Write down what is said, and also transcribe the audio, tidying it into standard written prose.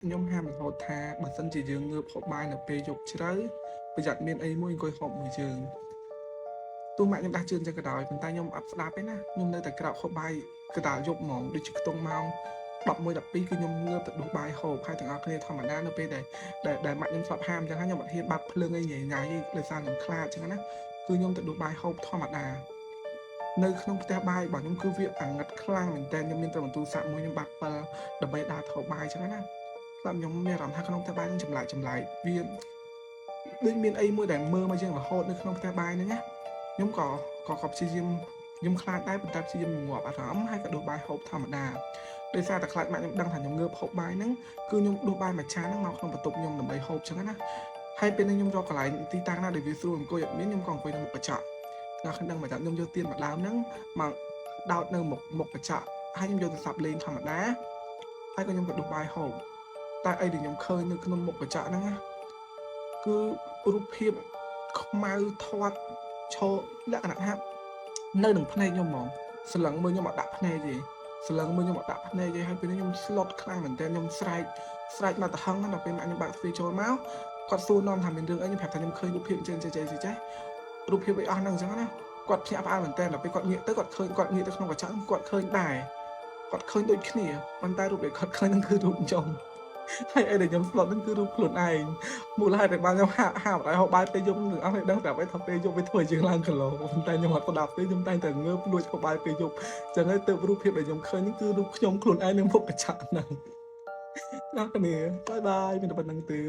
ខ្ញុំហាមរហូតថាបើសិនជាយើងងើបហូបបាយនៅពេលយប់ជ្រៅប្រយ័ត្នមានអីមួយអង្គុយហូបមួយជើងទោះម៉ាក់ខ្ញុំដាស់ជឿនចឹងក៏ដោយប៉ុន្តែខ្ញុំអត់ស្ដាប់ទេណាខ្ញុំនៅតែក្រោកហូបបាយកណ្ដាលយប់ហ្មងដូចជាខ្ទង់ម៉ោង11 12គឺខ្ញុំងើបទៅដួសបាយហូបហើយទាំងអស់គ្នាធម្មតានៅពេលដែលម៉ាក់ខ្ញុំស្លាប់ហាមចឹងហើយខ្ញុំអត់ហ៊ានបាត់ភ្លើងអីញ៉ៃញ៉ៃដោយសារខ្ញុំខ្លាចចឹងណាគឺខ្ញុំទៅដួសបាយហូបធម្មតានៅក្នុងផ្ទះបាយរបស់ខ្ញុំគឺវាអាងឹតខ្លាំងមែនតើខ្ញុំមានតែបន្ទូរស័ព្ទមួយខ្ញុំបាត់7ដើម្បីដើរទៅហូបបាយចឹងណាស្រាប់ខ្ញុំមានអារម្មណ៍ថាក្នុងផ្ទះបាយនឹងចម្លែកវាដូចមានអីមួយដែលមើលមកយើងរហូតនៅក្នុងផ្ទះបាយហ្នឹងណាខ្ញុំក៏ព្យាយាមខ្ញុំខ្លាចដែរប៉ុន្តែព្យាយាមងាប់អារម្មណ៍ហើយក៏ដួសបាយហូបធម្មតាដោយសារតែខ្លាចម៉ាក់ខ្ញុំដឹងថាខ្ញុំងើបហូបបាយហ្នឹងគឺខ្ញុំដួសបាយមួយចានហ្នឹងមកក្នុងបន្ទប់ខ្ញុំដើម្បីហូបចឹងណាហើយពេលនេះខ្ញុំរកកន្លែងទីតាំងណាដែលវាស្រួលអង្គុយអត់មានខ្ញុំក៏អង្គុយនៅមុខកញ្ចក់ដល់ខ្ញុំដឹងមកថាខ្ញុំយកទៀនមួយដើមហ្នឹងមកដោតនៅមុខកញ្ចក់ហើយខ្ញុំយកទូរស័ព្ទលេងធម្មតាហើយក៏ខ្ញុំក៏ដួសបាយហូបតែអីដែលខ្ញុំឃើញនៅក្នុងមុខកញ្ចក់ហ្នឹងណាគឺរូបភាពខ្មៅធាត់ឈរលក្ខណៈថានៅនឹងភ្នែកខ្ញុំហ្មងស្លឹងមើលខ្ញុំអត់ដាក់ភ្នែកទេស្លឹងមើលខ្ញុំអត់ដាក់ភ្នែកទេហើយពេលនេះខ្ញុំស្លុតខ្លាំងមែនតើខ្ញុំស្រែកមកទៅហឹងដល់ពេលម៉ាក់ខ្ញុំបើកទ្វារចូលមកគាត់សួរនាំថាមានរឿងអីខ្ញុំប្រាប់ថាខ្ញុំឃើញរូបភាពចេះរូបភាពអីអស់ហ្នឹងអញ្ចឹងណាគាត់ភ្ញាក់ផ្អើលមែនតើដល់ពេលគាត់ងាកទៅគាត់ឃើញគាត់ងាកទៅក្នុងកញ្ចក់គាត់ឃើញដែរគាត់ឃើញដូចគ្នាប៉ុន្តែរូបដែលគាត់ឃើញហ្នឹងគឺរូបខ្ញុំហើយអីដែលខ្ញុំស្លុតហ្នឹងគឺរូបខ្លួនឯងមូលហេតុដែលបានខ្ញុំហាមអត់ឲ្យហូបបាយពេលយប់នឹងអស់នេះដឹងតែអ្វីថាពេលយប់វាធ្វើយើងឡើងគីឡូប៉ុន្តែខ្ញុំអត់ស្ដាប់ទេខ្ញុំតែងតែងើបលួចហូបបាយពេលយប់ចឹងហើយទៅរូបភាពដែលខ្ញុំឃើញហ្នឹងគឺរូបខ្ញុំខ្លួនឯងនៅមុខកញ្ចក់ហ្នឹងណាស់គ្នាបាយបាយមានតែប៉ុណ្្នឹងទេ